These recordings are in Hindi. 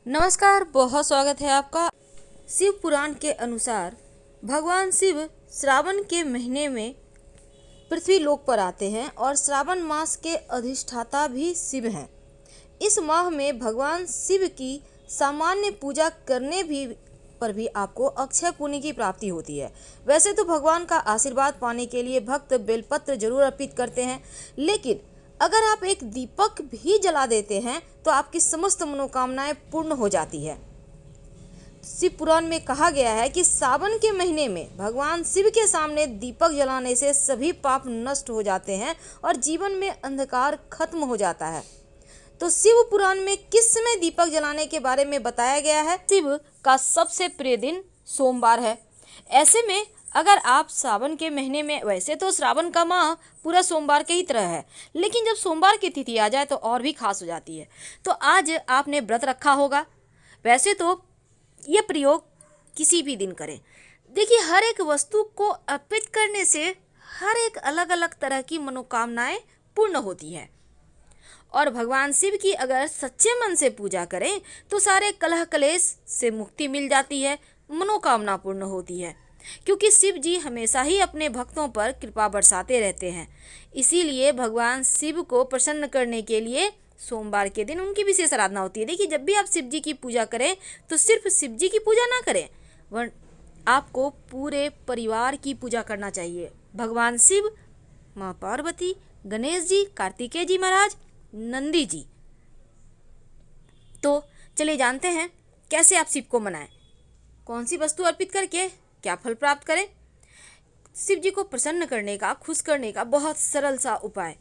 नमस्कार, बहुत स्वागत है आपका। शिव पुराण के अनुसार भगवान शिव श्रावण के महीने में पृथ्वी लोक पर आते हैं और श्रावण मास के अधिष्ठाता भी शिव हैं। इस माह में भगवान शिव की सामान्य पूजा करने पर भी आपको अक्षय पुण्य की प्राप्ति होती है। वैसे तो भगवान का आशीर्वाद पाने के लिए भक्त बेलपत्र जरूर अर्पित करते हैं, लेकिन अगर आप एक दीपक भी जला देते हैं तो आपकी समस्त मनोकामनाएं पूर्ण हो जाती है। शिव पुराण में कहा गया है कि सावन के महीने में भगवान शिव के सामने दीपक जलाने से सभी पाप नष्ट हो जाते हैं और जीवन में अंधकार खत्म हो जाता है। तो शिव पुराण में किस समय दीपक जलाने के बारे में बताया गया है। शिव का सबसे प्रिय दिन सोमवार है। ऐसे में अगर आप सावन के महीने में, वैसे तो श्रावण का माह पूरा सोमवार के ही तरह है, लेकिन जब सोमवार की तिथि आ जाए तो और भी खास हो जाती है। तो आज आपने व्रत रखा होगा। वैसे तो ये प्रयोग किसी भी दिन करें। देखिए, हर एक वस्तु को अर्पित करने से हर एक अलग अलग तरह की मनोकामनाएं पूर्ण होती है और भगवान शिव की अगर सच्चे मन से पूजा करें तो सारे कलह कलेश से मुक्ति मिल जाती है, मनोकामना पूर्ण होती है, क्योंकि शिव जी हमेशा ही अपने भक्तों पर कृपा बरसाते रहते हैं। इसीलिए भगवान शिव को प्रसन्न करने के लिए सोमवार के दिन उनकी विशेष आराधना होती है। देखिए, जब भी आप शिव जी की पूजा करें तो सिर्फ शिव जी की पूजा ना करें, वरन आपको पूरे परिवार की पूजा करना चाहिए। भगवान शिव, माँ पार्वती, गणेश जी, कार्तिकेय जी महाराज, नंदी जी। तो चलिए जानते हैं कैसे आप शिव को मनाएं, कौन सी वस्तु अर्पित करके क्या फल प्राप्त करें। शिव जी को प्रसन्न करने का, खुश करने का बहुत सरल सा उपाय।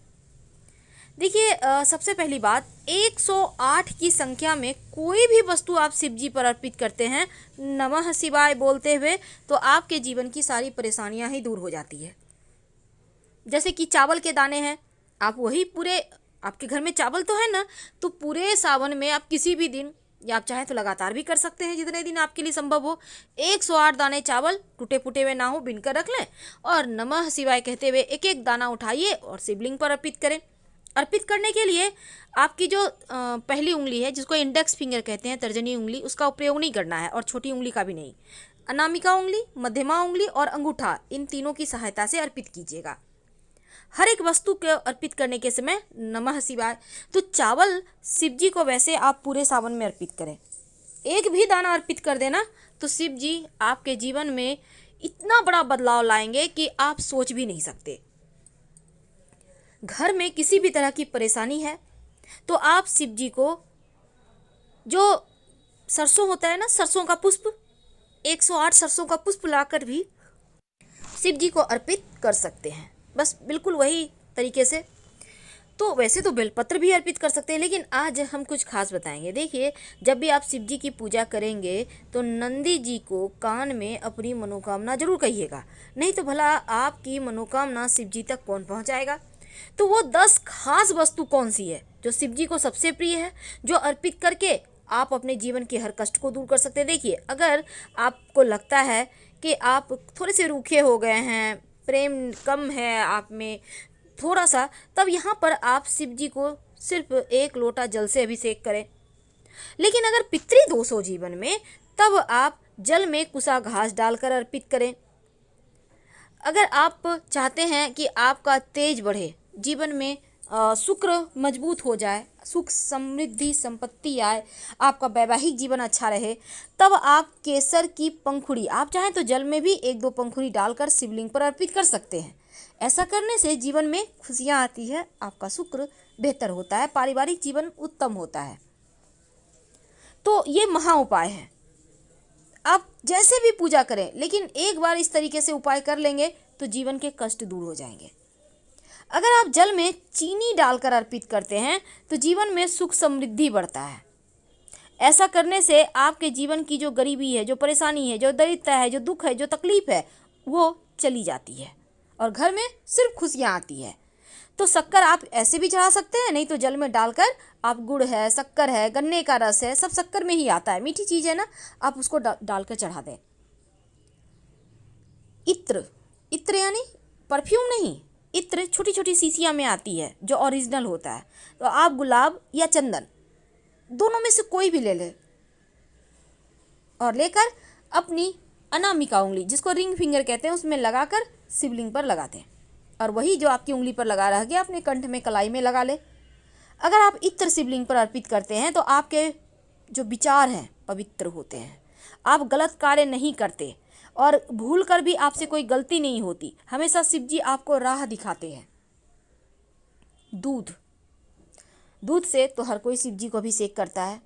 देखिए, सबसे पहली बात, 108 की संख्या में कोई भी वस्तु आप शिव जी पर अर्पित करते हैं नमः शिवाय बोलते हुए, तो आपके जीवन की सारी परेशानियां ही दूर हो जाती है। जैसे कि चावल के दाने हैं, आप वही पूरे, आपके घर में चावल तो है ना, तो पूरे सावन में आप किसी भी दिन, या आप चाहें तो लगातार भी कर सकते हैं जितने दिन आपके लिए संभव हो, 108 दाने चावल टूटे फूटे हुए ना हो बीनकर रख लें और नमः शिवाय कहते हुए एक एक दाना उठाइए और शिवलिंग पर अर्पित करें। अर्पित करने के लिए आपकी जो पहली उंगली है, जिसको इंडेक्स फिंगर कहते हैं, तर्जनी उंगली, उसका उपयोग नहीं करना है और छोटी उंगली का भी नहीं। अनामिका उंगली, मध्यमा उंगली और अंगूठा, इन तीनों की सहायता से अर्पित कीजिएगा। हर एक वस्तु को अर्पित करने के समय नमः शिवाय। तो चावल शिव जी को वैसे आप पूरे सावन में अर्पित करें, एक भी दाना अर्पित कर देना तो शिव जी आपके जीवन में इतना बड़ा बदलाव लाएंगे कि आप सोच भी नहीं सकते। घर में किसी भी तरह की परेशानी है तो आप शिव जी को, जो सरसों होता है ना, सरसों का पुष्प, 108 सरसों का पुष्प लाकर भी शिव जी को अर्पित कर सकते हैं, बस बिल्कुल वही तरीके से। तो वैसे तो बेलपत्र भी अर्पित कर सकते हैं, लेकिन आज हम कुछ खास बताएंगे। देखिए, जब भी आप शिव जी की पूजा करेंगे तो नंदी जी को कान में अपनी मनोकामना जरूर कहिएगा, नहीं तो भला आपकी मनोकामना शिव जी तक कौन पहुंचाएगा। तो वो 10 खास वस्तु कौन सी है जो शिव जी को सबसे प्रिय है, जो अर्पित करके आप अपने जीवन के हर कष्ट को दूर कर सकते हैं। देखिए, अगर आपको लगता है कि आप थोड़े से रूखे हो गए हैं, प्रेम कम है आप में थोड़ा सा, तब यहाँ पर आप शिव जी को सिर्फ 1 लोटा जल से अभिषेक करें। लेकिन अगर पितृ दोष हो जीवन में, तब आप जल में कुसा घास डालकर अर्पित करें। अगर आप चाहते हैं कि आपका तेज बढ़े, जीवन में शुक्र मजबूत हो जाए, सुख समृद्धि संपत्ति आए, आपका वैवाहिक जीवन अच्छा रहे, तब आप केसर की पंखुड़ी, आप चाहें तो जल में भी 1-2 पंखुड़ी डालकर शिवलिंग पर अर्पित कर सकते हैं। ऐसा करने से जीवन में खुशियां आती है, आपका शुक्र बेहतर होता है, पारिवारिक जीवन उत्तम होता है। तो ये महा उपाय है। आप जैसे भी पूजा करें, लेकिन एक बार इस तरीके से उपाय कर लेंगे तो जीवन के कष्ट दूर हो जाएंगे। अगर आप जल में चीनी डालकर अर्पित करते हैं तो जीवन में सुख समृद्धि बढ़ता है। ऐसा करने से आपके जीवन की जो गरीबी है, जो परेशानी है, जो दरिद्रता है, जो दुख है, जो तकलीफ है, वो चली जाती है और घर में सिर्फ खुशियाँ आती है। तो शक्कर आप ऐसे भी चढ़ा सकते हैं, नहीं तो जल में डालकर आप, गुड़ है, शक्कर है, गन्ने का रस है, सब शक्कर में ही आता है, मीठी चीज़ है ना, आप उसको डालकर चढ़ा दें। इत्र, इत्र यानी परफ्यूम नहीं, इत्र छोटी छोटी शीशियाँ में आती है जो ओरिजिनल होता है। तो आप गुलाब या चंदन, दोनों में से कोई भी ले लें, और लेकर अपनी अनामिका उंगली, जिसको रिंग फिंगर कहते हैं, उसमें लगाकर शिवलिंग पर लगाते हैं। और वही जो आपकी उंगली पर लगा रह गया अपने कंठ में कलाई में लगा ले। अगर आप इत्र शिवलिंग पर अर्पित करते हैं तो आपके जो विचार हैं पवित्र होते हैं, आप गलत कार्य नहीं करते और भूल कर भी आपसे कोई गलती नहीं होती। हमेशा शिव जी आपको राह दिखाते हैं। दूध से तो हर कोई शिव जी को अभिषेक करता है,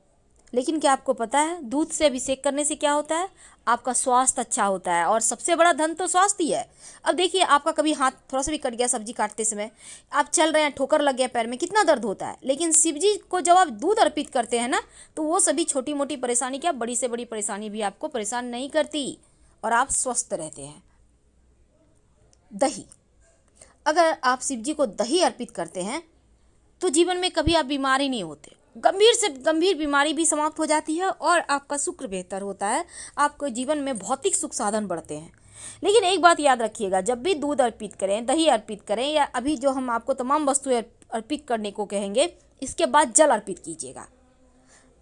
लेकिन क्या आपको पता है दूध से अभिषेक करने से क्या होता है? आपका स्वास्थ्य अच्छा होता है, और सबसे बड़ा धन तो स्वास्थ्य ही है। अब देखिए, आपका कभी हाथ थोड़ा सा भी कट गया सब्जी काटते समय, आप चल रहे हैं, ठोकर लग गया पैर में, कितना दर्द होता है। लेकिन शिव जी को जब आप दूध अर्पित करते हैं ना, तो वो सभी छोटी मोटी परेशानी, क्या बड़ी से बड़ी परेशानी भी आपको परेशान नहीं करती और आप स्वस्थ रहते हैं। दही, अगर आप शिव जी को दही अर्पित करते हैं तो जीवन में कभी आप बीमार ही नहीं होते। गंभीर से गंभीर बीमारी भी समाप्त हो जाती है और आपका शुक्र बेहतर होता है। आपको जीवन में भौतिक सुख साधन बढ़ते हैं। लेकिन एक बात याद रखिएगा, जब भी दूध अर्पित करें, दही अर्पित करें, या अभी जो हम आपको तमाम वस्तुएं अर्पित करने को कहेंगे, इसके बाद जल अर्पित कीजिएगा।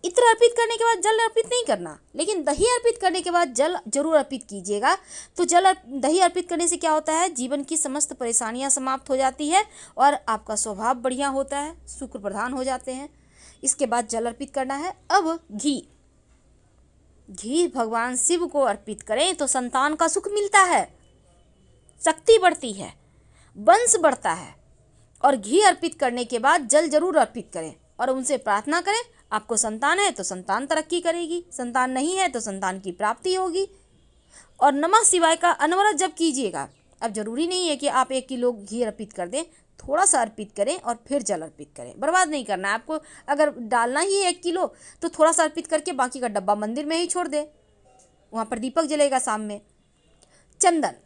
इत्र अर्पित करने के बाद जल अर्पित नहीं करना, लेकिन दही अर्पित करने के बाद जल जरूर अर्पित कीजिएगा। तो दही अर्पित करने से क्या होता है? जीवन की समस्त परेशानियां समाप्त हो जाती है और आपका स्वभाव बढ़िया होता है, शुक्र प्रधान हो जाते हैं। इसके बाद जल अर्पित करना है। अब घी भगवान शिव को अर्पित करें तो संतान का सुख मिलता है, शक्ति बढ़ती है, वंश बढ़ता है। और घी अर्पित करने के बाद जल जरूर अर्पित करें और उनसे प्रार्थना करें। आपको संतान है तो संतान तरक्की करेगी, संतान नहीं है तो संतान की प्राप्ति होगी। और नमः शिवाय का अनवरत जप कीजिएगा। अब जरूरी नहीं है कि आप 1 किलो घी अर्पित कर दें, थोड़ा सा अर्पित करें और फिर जल अर्पित करें। बर्बाद नहीं करना है आपको। अगर डालना ही है 1 किलो तो थोड़ा सा अर्पित करके बाकी का डब्बा मंदिर में ही छोड़ दे, वहाँ पर दीपक जलेगा शाम में। चंदन,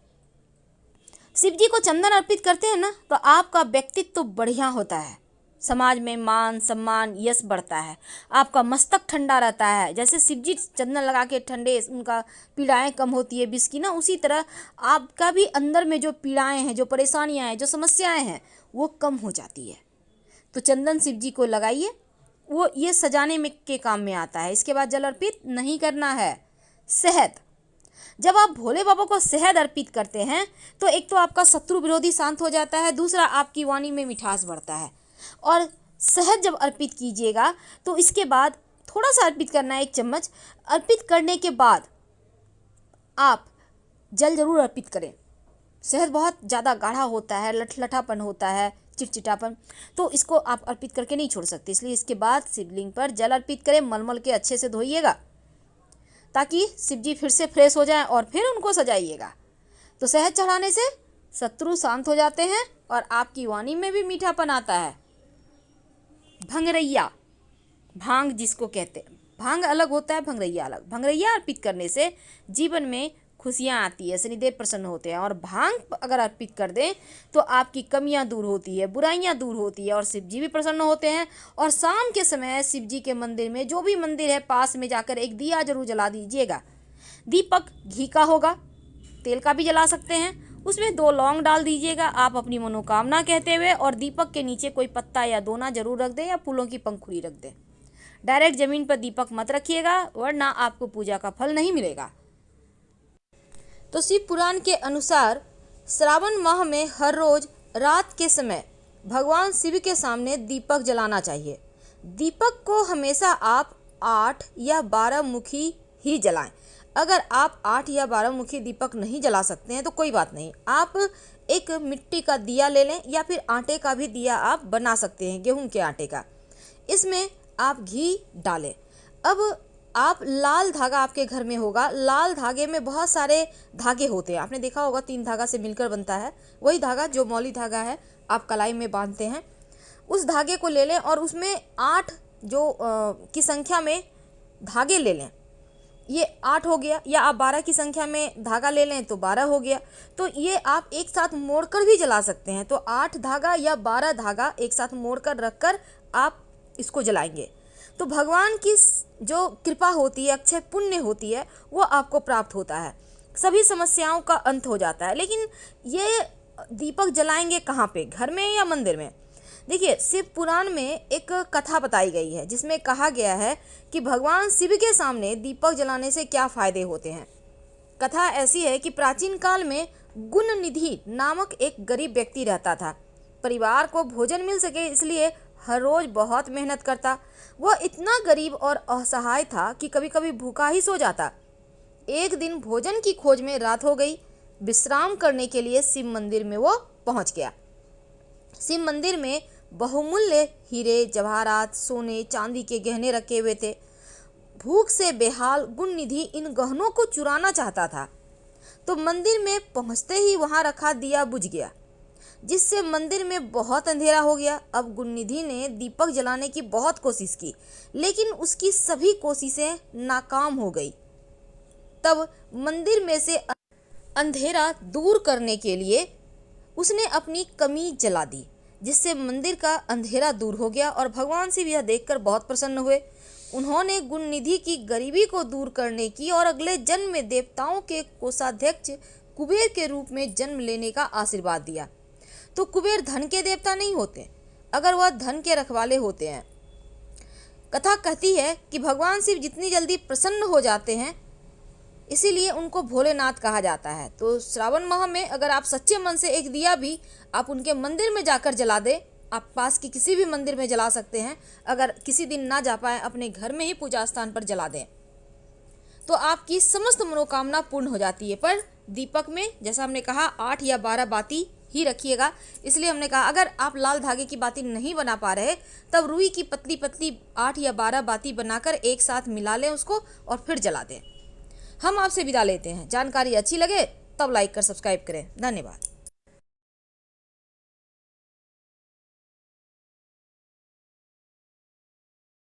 शिव जी को चंदन अर्पित करते हैं ना, तो आपका व्यक्तित्व तो बढ़िया होता है, समाज में मान सम्मान यश बढ़ता है, आपका मस्तक ठंडा रहता है। जैसे शिव जी चंदन लगा के ठंडे, उनका पीड़ाएं कम होती है विष की ना, उसी तरह आपका भी अंदर में जो पीड़ाएं हैं, जो परेशानियां हैं, जो समस्याएं हैं, वो कम हो जाती है। तो चंदन शिव जी को लगाइए, वो ये सजाने में के काम में आता है। इसके बाद जल अर्पित नहीं करना है। शहद, जब आप भोले बाबा को शहद अर्पित करते हैं तो एक तो आपका शत्रु विरोधी शांत हो जाता है, दूसरा आपकी वाणी में मिठास बढ़ता है। और शहद जब अर्पित कीजिएगा तो इसके बाद थोड़ा सा अर्पित करना है, 1 चम्मच। अर्पित करने के बाद आप जल जरूर अर्पित करें। शहद बहुत ज़्यादा गाढ़ा होता है, लठलठापन होता है, चिटचिटापन, तो इसको आप अर्पित करके नहीं छोड़ सकते। इसलिए इसके बाद शिवलिंग पर जल अर्पित करें, मलमल के अच्छे से धोइएगा ताकि शिव जी फिर से फ्रेश हो जाएं और फिर उनको सजाइएगा। तो शहद चढ़ाने से शत्रु शांत हो जाते हैं और आपकी वाणी में भी मीठापन आता है। भंगरैया, भांग जिसको कहते हैं, भांग अलग होता है, भंगरैया अलग। भंगरैया अर्पित करने से जीवन में खुशियाँ आती है, शनिदेव प्रसन्न होते हैं। और भांग अगर अर्पित कर दें तो आपकी कमियां दूर होती है, बुराइयां दूर होती है और शिव जी भी प्रसन्न होते हैं। और शाम के समय शिव जी के मंदिर में, जो भी मंदिर है पास में, जाकर एक दिया जरूर जला दीजिएगा। दीपक घी का होगा, तेल का भी जला सकते हैं। उसमें 2 लौंग डाल दीजिएगा आप अपनी मनोकामना कहते हुए, और दीपक के नीचे कोई पत्ता या दोना जरूर रख दें या फूलों की पंखुड़ी रख दें। डायरेक्ट जमीन पर दीपक मत रखिएगा, वरना आपको पूजा का फल नहीं मिलेगा। तो शिव पुराण के अनुसार श्रावण माह में हर रोज रात के समय भगवान शिव के सामने दीपक जलाना चाहिए। दीपक को हमेशा आप 8 या 12 मुखी ही जलाएं। अगर आप 8 या 12 मुखी दीपक नहीं जला सकते हैं तो कोई बात नहीं, आप एक मिट्टी का दिया ले लें या फिर आटे का भी दिया आप बना सकते हैं, गेहूं के आटे का। इसमें आप घी डालें। अब आप लाल धागा आपके घर में होगा, लाल धागे में बहुत सारे धागे होते हैं, आपने देखा होगा 3 धागा से मिलकर बनता है। वही धागा जो मौली धागा है आप कलाई में बांधते हैं, उस धागे को ले लें और उसमें 8 की संख्या में धागे ले लें। ये 8 हो गया, या आप 12 की संख्या में धागा ले लें तो 12 हो गया। तो ये आप एक साथ मोड़कर भी जला सकते हैं। तो 8 धागा या 12 धागा एक साथ मोड़कर रखकर आप इसको जलाएंगे तो भगवान की जो कृपा होती है, अक्षय पुण्य होती है, वो आपको प्राप्त होता है, सभी समस्याओं का अंत हो जाता है। लेकिन ये दीपक जलाएंगे कहाँ पे, घर में या मंदिर में? देखिए, शिव पुराण में एक कथा बताई गई है जिसमें कहा गया है कि भगवान शिव के सामने दीपक जलाने से क्या फायदे होते हैं। कथा ऐसी है कि प्राचीन काल में गुण निधि नामक एक गरीब व्यक्ति रहता था। परिवार को भोजन मिल सके इसलिए हर रोज बहुत मेहनत करता। वह इतना गरीब और असहाय था कि कभी कभी भूखा ही सो जाता। एक दिन भोजन की खोज में रात हो गई। विश्राम करने के लिए शिव मंदिर में वो पहुंच गया। शिव मंदिर में बहुमूल्य हीरे, जवाहरात, सोने, चांदी के गहने रखे हुए थे। भूख से बेहाल गुणनिधि इन गहनों को चुराना चाहता था, तो मंदिर में पहुंचते ही वहां रखा दिया बुझ गया, जिससे मंदिर में बहुत अंधेरा हो गया। अब गुणनिधि ने दीपक जलाने की बहुत कोशिश की, लेकिन उसकी सभी कोशिशें नाकाम हो गई। तब मंदिर में से अंधेरा दूर करने के लिए उसने अपनी कमीज जला दी, जिससे मंदिर का अंधेरा दूर हो गया और भगवान शिव यह देखकर बहुत प्रसन्न हुए। उन्होंने गुणनिधि की गरीबी को दूर करने की और अगले जन्म में देवताओं के कोषाध्यक्ष कुबेर के रूप में जन्म लेने का आशीर्वाद दिया। तो कुबेर धन के देवता नहीं होते, अगर वह धन के रखवाले होते हैं। कथा कहती है कि भगवान शिव जितनी जल्दी प्रसन्न हो जाते हैं, इसीलिए उनको भोलेनाथ कहा जाता है। तो श्रावण माह में अगर आप सच्चे मन से एक दिया भी आप उनके मंदिर में जाकर जला दें, आप पास की किसी भी मंदिर में जला सकते हैं। अगर किसी दिन ना जा पाए, अपने घर में ही पूजा स्थान पर जला दें, तो आपकी समस्त मनोकामना पूर्ण हो जाती है। पर दीपक में जैसा हमने कहा 8 या 12 बाती ही रखिएगा। इसलिए हमने कहा अगर आप लाल धागे की बाती नहीं बना पा रहे, तब रुई की पतली पतली 8 या 12 बाती बनाकर एक साथ मिला लें उसको और फिर जला दें। हम आपसे विदा लेते हैं। जानकारी अच्छी लगे तब लाइक कर सब्सक्राइब करें। धन्यवाद।